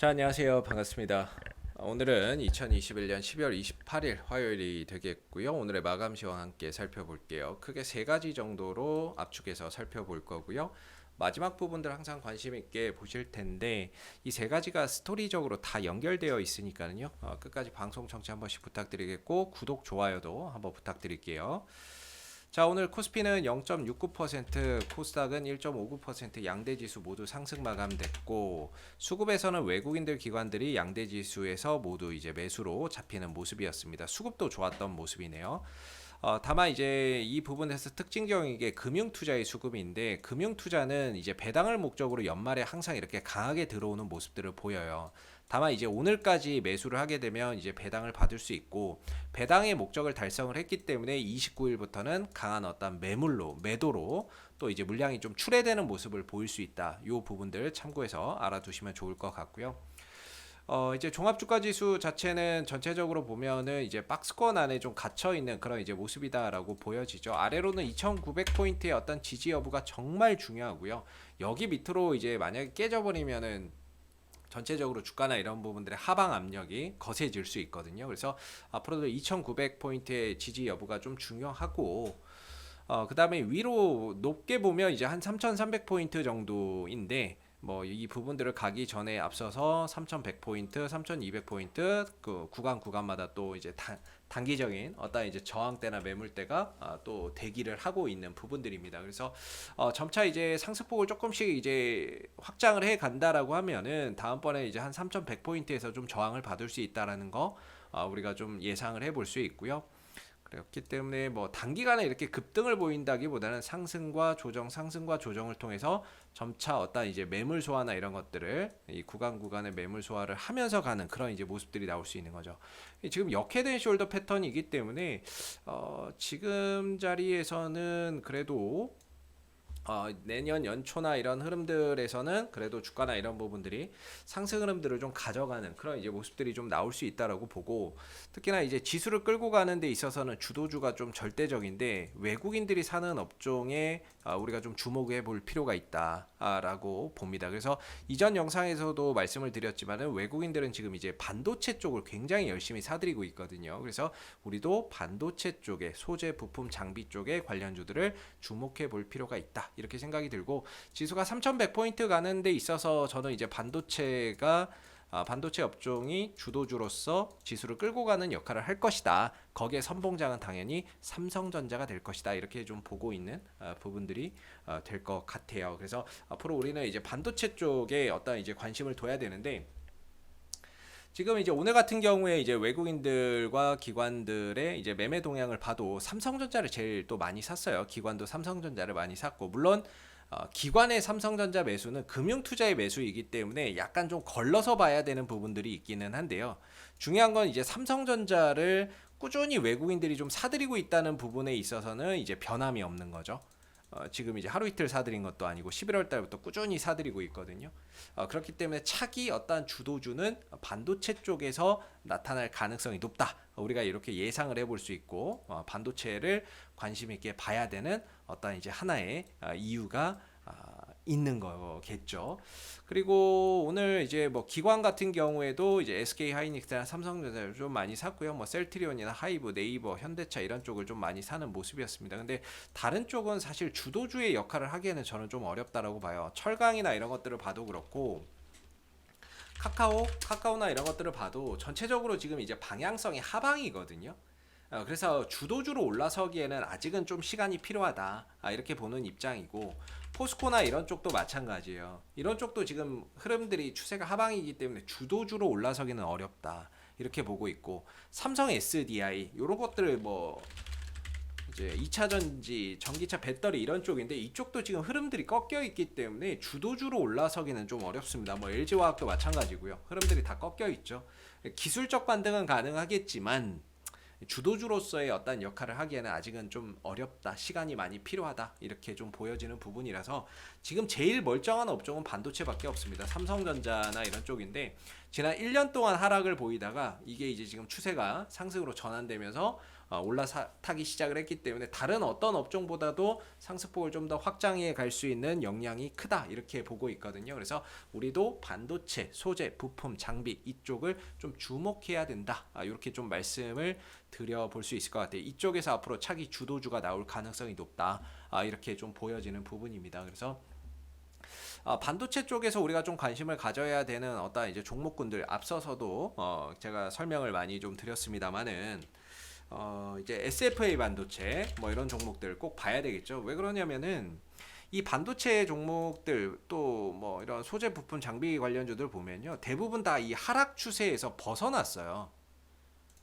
자, 안녕하세요. 반갑습니다. 오늘은 2021년 12월 28일 화요일이 되겠고요. 오늘의 마감 시황 함께 살펴볼게요. 크게 세 가지 정도로 압축해서 살펴볼 거고요. 마지막 부분들 항상 관심 있게 보실 텐데 이 세 가지가 스토리적으로 다 연결되어 있으니까요. 끝까지 방송 청취 한 번씩 부탁드리겠고 구독, 좋아요도 한번 부탁드릴게요. 자, 오늘 코스피는 0.69%, 코스닥은 1.59% 양대 지수 모두 상승 마감됐고 수급에서는 외국인들 기관들이 양대 지수에서 모두 이제 매수로 잡히는 모습이었습니다. 수급도 좋았던 모습이네요. 다만 이제 이 부분에서 특징적인 게 금융투자의 수급인데 금융투자는 이제 배당을 목적으로 연말에 항상 이렇게 강하게 들어오는 모습들을 보여요. 다만 이제 오늘까지 매수를 하게 되면 이제 배당을 받을 수 있고 배당의 목적을 달성을 했기 때문에 29일부터는 강한 어떤 매도로 또 이제 물량이 좀 출회되는 모습을 보일 수 있다. 이 부분들 참고해서 알아두시면 좋을 것 같고요. 이제 종합주가지수 자체는 전체적으로 보면은 이제 박스권 안에 좀 갇혀 있는 그런 이제 모습이다라고 보여지죠. 아래로는 2,900포인트의 어떤 지지 여부가 정말 중요하고요. 여기 밑으로 이제 만약에 깨져버리면은 전체적으로 주가나 이런 부분들의 하방 압력이 거세질 수 있거든요. 그래서 앞으로도 2,900포인트의 지지 여부가 좀 중요하고 그 다음에 위로 높게 보면 이제 한 3,300포인트 정도인데 뭐 이 부분들을 가기 전에 앞서서 3,100포인트, 3,200포인트 그 구간마다 또 이제 단기적인 어떤 이제 저항대나 매물대가 또 대기를 하고 있는 부분들입니다. 그래서 점차 이제 상승폭을 조금씩 이제 확장을 해 간다라고 하면은 다음번에 이제 한 3,100포인트에서 좀 저항을 받을 수 있다라는 거 우리가 좀 예상을 해볼 수 있고요. 그렇기 때문에 뭐 단기간에 이렇게 급등을 보인다기보다는 상승과 조정을 통해서 점차 어떤 이제 매물 소화나 이런 것들을 이 구간의 매물 소화를 하면서 가는 그런 이제 모습들이 나올 수 있는 거죠. 지금 역헤드 앤 숄더 패턴이기 때문에 지금 자리에서는 그래도 내년 연초나 이런 흐름들에서는 그래도 주가나 이런 부분들이 상승 흐름들을 좀 가져가는 그런 이제 모습들이 좀 나올 수 있다라고 보고 특히나 이제 지수를 끌고 가는 데 있어서는 주도주가 좀 절대적인데 외국인들이 사는 업종에 우리가 좀 주목해 볼 필요가 있다라고 봅니다. 그래서 이전 영상에서도 말씀을 드렸지만은 외국인들은 지금 이제 반도체 쪽을 굉장히 열심히 사들이고 있거든요. 그래서 우리도 반도체 쪽에 소재 부품 장비 쪽에 관련주들을 주목해 볼 필요가 있다. 이렇게 생각이 들고 지수가 3,100포인트 가는 데 있어서 저는 이제 반도체 업종이 주도주로서 지수를 끌고 가는 역할을 할 것이다. 거기에 선봉장은 당연히 삼성전자가 될 것이다. 이렇게 좀 보고 있는 부분들이 될 것 같아요. 그래서 앞으로 우리는 이제 반도체 쪽에 어떤 이제 관심을 둬야 되는데 지금 이제 오늘 같은 경우에 이제 외국인들과 기관들의 이제 매매 동향을 봐도 삼성전자를 제일 또 많이 샀어요. 기관도 삼성전자를 많이 샀고 물론 기관의 삼성전자 매수는 금융투자의 매수이기 때문에 약간 좀 걸러서 봐야 되는 부분들이 있기는 한데요. 중요한 건 이제 삼성전자를 꾸준히 외국인들이 좀 사들이고 있다는 부분에 있어서는 이제 변함이 없는 거죠. 지금 이제 하루 이틀 사들인 것도 아니고 11월 달부터 꾸준히 사들이고 있거든요. 그렇기 때문에 차기 어떠한 주도주는 반도체 쪽에서 나타날 가능성이 높다. 우리가 이렇게 예상을 해볼 수 있고 반도체를 관심 있게 봐야 되는 어떤 이제 하나의 이유가 있는 거겠죠. 그리고 오늘 이제 뭐 기관 같은 경우에도 이제 SK 하이닉스나 삼성전자를 좀 많이 샀고요. 뭐 셀트리온이나 하이브, 네이버, 현대차 이런 쪽을 좀 많이 사는 모습이었습니다. 근데 다른 쪽은 사실 주도주의 역할을 하기에는 저는 좀 어렵다라고 봐요. 철강이나 이런 것들을 봐도 그렇고 카카오나 이런 것들을 봐도 전체적으로 지금 이제 방향성이 하방이거든요. 그래서 주도주로 올라서기에는 아직은 좀 시간이 필요하다. 이렇게 보는 입장이고 포스코나 이런 쪽도 마찬가지예요. 이런 쪽도 지금 흐름들이 추세가 하방이기 때문에 주도주로 올라서기는 어렵다. 이렇게 보고 있고 삼성 SDI 이런 것들을 뭐 이제 2차 전지, 전기차 배터리 이런 쪽인데 이쪽도 지금 흐름들이 꺾여 있기 때문에 주도주로 올라서기는 좀 어렵습니다. 뭐 LG화학도 마찬가지고요. 흐름들이 다 꺾여 있죠. 기술적 반등은 가능하겠지만 주도주로서의 어떤 역할을 하기에는 아직은 좀 어렵다. 시간이 많이 필요하다. 이렇게 좀 보여지는 부분이라서 지금 제일 멀쩡한 업종은 반도체밖에 없습니다. 삼성전자나 이런 쪽인데 지난 1년 동안 하락을 보이다가 이게 이제 지금 추세가 상승으로 전환되면서 올라타기 시작을 했기 때문에 다른 어떤 업종보다도 상승폭을 좀 더 확장해 갈 수 있는 역량이 크다 이렇게 보고 있거든요. 그래서 우리도 반도체, 소재, 부품, 장비 이쪽을 좀 주목해야 된다. 이렇게 좀 말씀을 드려볼 수 있을 것 같아요. 이쪽에서 앞으로 차기 주도주가 나올 가능성이 높다. 이렇게 좀 보여지는 부분입니다. 그래서 반도체 쪽에서 우리가 좀 관심을 가져야 되는 어떤 이제 종목군들 앞서서도 제가 설명을 많이 좀 드렸습니다만은 이제 SFA 반도체 뭐 이런 종목들 꼭 봐야 되겠죠. 왜 그러냐면은 이 반도체 종목들 또 뭐 이런 소재 부품 장비 관련주들 보면요. 대부분 다 이 하락 추세에서 벗어났어요.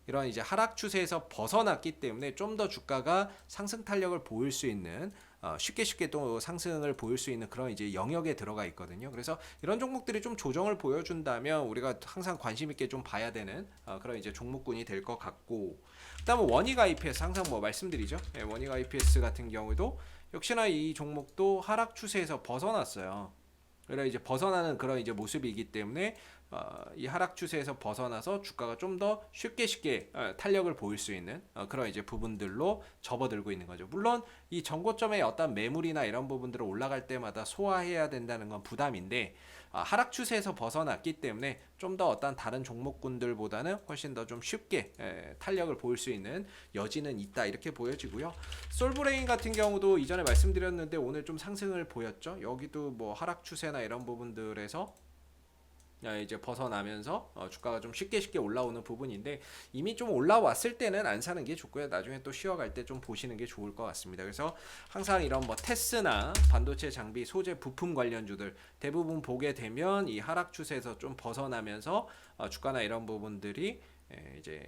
이런 이제 하락 추세에서 벗어났기 때문에 좀 더 주가가 상승 탄력을 보일 수 있는 쉽게 또 상승을 보일 수 있는 그런 이제 영역에 들어가 있거든요. 그래서 이런 종목들이 좀 조정을 보여준다면 우리가 항상 관심 있게 좀 봐야 되는 그런 이제 종목군이 될 것 같고, 그다음에 원익 IPS 항상 뭐 말씀드리죠. 네, 원익 IPS 같은 경우도 역시나 이 종목도 하락 추세에서 벗어났어요. 그래 이제 벗어나는 그런 이제 모습이기 때문에 이 하락 추세에서 벗어나서 주가가 좀 더 쉽게 탄력을 보일 수 있는 그런 이제 부분들로 접어들고 있는 거죠. 물론 이 전고점의 어떤 매물이나 이런 부분들을 올라갈 때마다 소화해야 된다는 건 부담인데 하락 추세에서 벗어났기 때문에 좀 더 어떤 다른 종목군들보다는 훨씬 더 좀 쉽게 탄력을 보일 수 있는 여지는 있다 이렇게 보여지고요. 솔브레인 같은 경우도 이전에 말씀드렸는데 오늘 좀 상승을 보였죠. 여기도 뭐 하락 추세나 이런 부분들에서 이제 벗어나면서 주가가 좀 쉽게 올라오는 부분인데 이미 좀 올라왔을 때는 안 사는 게 좋고요. 나중에 또 쉬어갈 때 좀 보시는 게 좋을 것 같습니다. 그래서 항상 이런 뭐 테스나 반도체 장비 소재 부품 관련주들 대부분 보게 되면 이 하락 추세에서 좀 벗어나면서 주가나 이런 부분들이 이제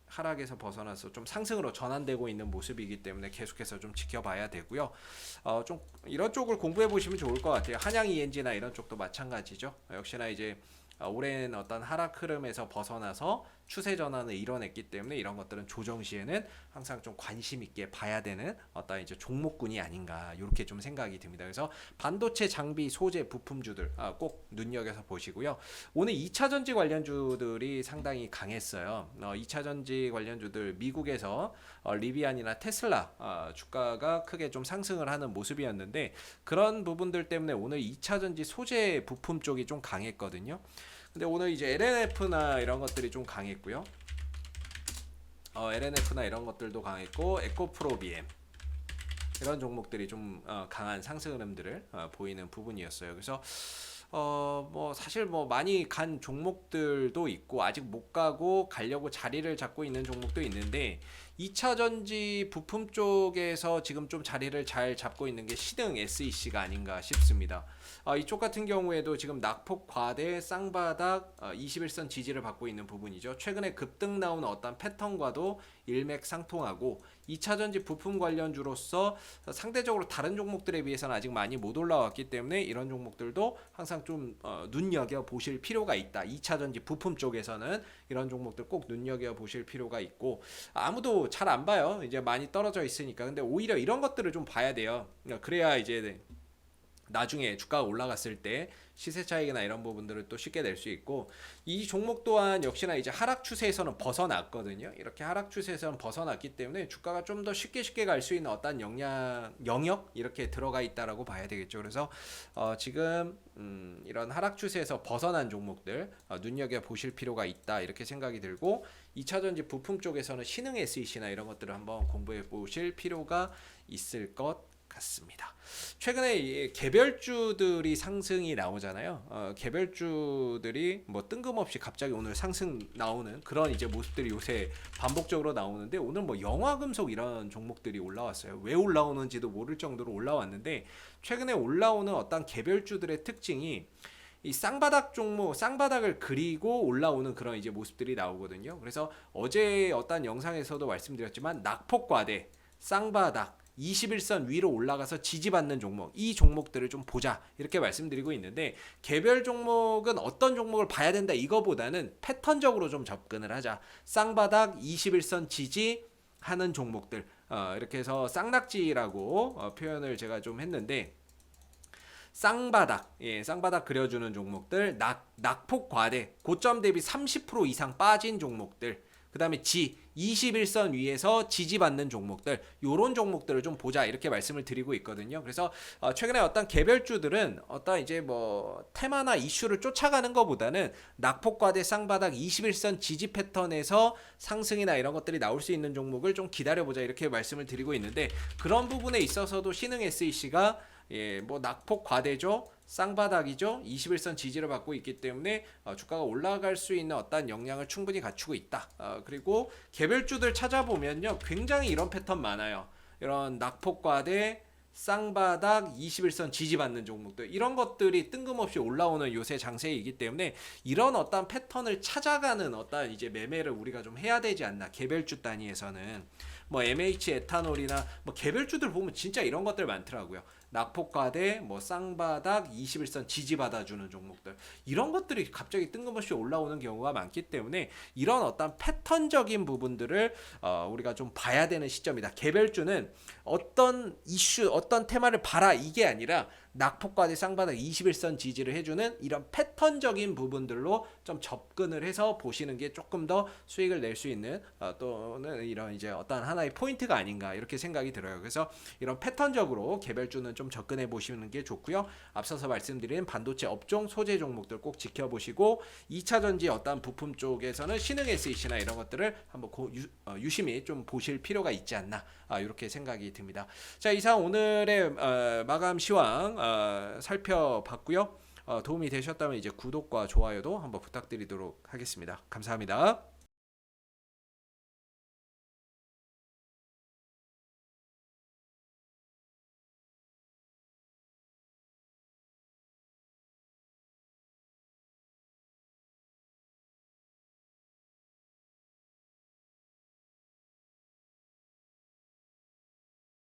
하락에서 벗어나서 좀 상승으로 전환되고 있는 모습이기 때문에 계속해서 좀 지켜봐야 되고요. 좀 이런 쪽을 공부해 보시면 좋을 것 같아요. 한양 ENG나 이런 쪽도 마찬가지죠. 역시나 이제 오랜 어떤 하락 흐름에서 벗어나서 추세 전환을 이뤄냈기 때문에 이런 것들은 조정 시에는 항상 좀 관심 있게 봐야 되는 어떤 이제 종목군이 아닌가 이렇게 좀 생각이 듭니다. 그래서 반도체 장비 소재 부품주들 꼭 눈여겨서 보시고요. 오늘 2차 전지 관련주들이 상당히 강했어요. 2차 전지 관련주들 미국에서 리비안이나 테슬라 주가가 크게 좀 상승을 하는 모습이었는데 그런 부분들 때문에 오늘 2차 전지 소재 부품 쪽이 좀 강했거든요. 근데 오늘 이제 LNF나 이런 것들이 좀 강했고요. LNF나 이런 것들도 강했고 에코프로비엠 이런 종목들이 좀 강한 상승 흐름들을 보이는 부분이었어요. 그래서 뭐 사실 뭐 많이 간 종목들도 있고 아직 못 가고 가려고 자리를 잡고 있는 종목도 있는데 2차 전지 부품 쪽에서 지금 좀 자리를 잘 잡고 있는 게 신흥 SEC가 아닌가 싶습니다. 이쪽 같은 경우에도 지금 낙폭 과대 쌍바닥 21선 지지를 받고 있는 부분이죠. 최근에 급등 나온 어떤 패턴과도 일맥상통하고 2차 전지 부품 관련주로서 상대적으로 다른 종목들에 비해서는 아직 많이 못 올라왔기 때문에 이런 종목들도 항상 좀 눈여겨 보실 필요가 있다. 2차 전지 부품 쪽에서는 이런 종목들 꼭 눈여겨 보실 필요가 있고 아무도 잘 안 봐요. 이제 많이 떨어져 있으니까. 근데 오히려 이런 것들을 좀 봐야 돼요. 그래야 이제 나중에 주가가 올라갔을 때 시세 차익이나 이런 부분들을 또 쉽게 낼 수 있고 이 종목 또한 역시나 이제 하락 추세에서는 벗어났거든요. 이렇게 하락 추세에서는 벗어났기 때문에 주가가 좀 더 쉽게 갈 수 있는 어떤 영역 이렇게 들어가 있다라고 봐야 되겠죠. 그래서 지금 이런 하락 추세에서 벗어난 종목들 눈여겨 보실 필요가 있다 이렇게 생각이 들고 2차 전지 부품 쪽에서는 신흥 SEC나 이런 것들을 한번 공부해 보실 필요가 있을 것 같습니다. 최근에 개별주들이 상승이 나오잖아요. 개별주들이 뭐 뜬금없이 갑자기 오늘 상승 나오는 그런 이제 모습들이 요새 반복적으로 나오는데 오늘 뭐 영화금속 이런 종목들이 올라왔어요. 왜 올라오는지도 모를 정도로 올라왔는데 최근에 올라오는 어떤 개별주들의 특징이 이 쌍바닥 종목, 쌍바닥을 그리고 올라오는 그런 이제 모습들이 나오거든요. 그래서 어제 어떤 영상에서도 말씀드렸지만 낙폭과대, 쌍바닥 21선 위로 올라가서 지지받는 종목 이 종목들을 좀 보자 이렇게 말씀드리고 있는데 개별 종목은 어떤 종목을 봐야 된다 이거보다는 패턴적으로 좀 접근을 하자. 쌍바닥 21선 지지하는 종목들 이렇게 해서 쌍낙지라고 표현을 제가 좀 했는데 쌍바닥, 쌍바닥 그려주는 종목들, 낙폭 과대, 고점 대비 30% 이상 빠진 종목들, 그다음에 지 21선 위에서 지지받는 종목들, 요런 종목들을 좀 보자 이렇게 말씀을 드리고 있거든요. 그래서 최근에 어떤 개별주들은 어떤 이제 뭐 테마나 이슈를 쫓아가는 것보다는 낙폭과대 쌍바닥 21선 지지 패턴에서 상승이나 이런 것들이 나올 수 있는 종목을 좀 기다려보자 이렇게 말씀을 드리고 있는데, 그런 부분에 있어서도 신흥 SEC가 뭐 낙폭 과대죠, 쌍바닥이죠, 21선 지지를 받고 있기 때문에 주가가 올라갈 수 있는 어떤 역량을 충분히 갖추고 있다. 그리고 개별주들 찾아보면요, 굉장히 이런 패턴 많아요. 이런 낙폭 과대 쌍바닥 21선 지지받는 종목들, 이런 것들이 뜬금없이 올라오는 요새 장세이기 때문에 이런 어떤 패턴을 찾아가는 어떤 이제 매매를 우리가 좀 해야 되지 않나. 개별주 단위에서는 뭐 MH 에탄올이나 뭐 개별주들 보면 진짜 이런 것들 많더라고요. 낙폭과대 뭐 쌍바닥 21선 지지받아주는 종목들, 이런 것들이 갑자기 뜬금없이 올라오는 경우가 많기 때문에 이런 어떤 패턴적인 부분들을 우리가 좀 봐야 되는 시점이다. 개별주는 어떤 이슈 어떤 테마를 봐라 이게 아니라 낙폭과대 쌍바닥 21선 지지를 해주는 이런 패턴적인 부분들로 좀 접근을 해서 보시는 게 조금 더 수익을 낼 수 있는 또는 이런 이제 어떤 하나의 포인트가 아닌가 이렇게 생각이 들어요. 그래서 이런 패턴적으로 개별주는 좀 접근해 보시는 게 좋고요. 앞서서 말씀드린 반도체 업종 소재 종목들 꼭 지켜보시고, 2차 전지 어떤 부품 쪽에서는 신흥 SEC나 이런 것들을 한번 유심히 좀 보실 필요가 있지 않나 이렇게 생각이 듭니다. 자, 이상 오늘의 마감 시황 살펴봤고요. 도움이 되셨다면 이제 구독과 좋아요도 한번 부탁드리도록 하겠습니다. 감사합니다.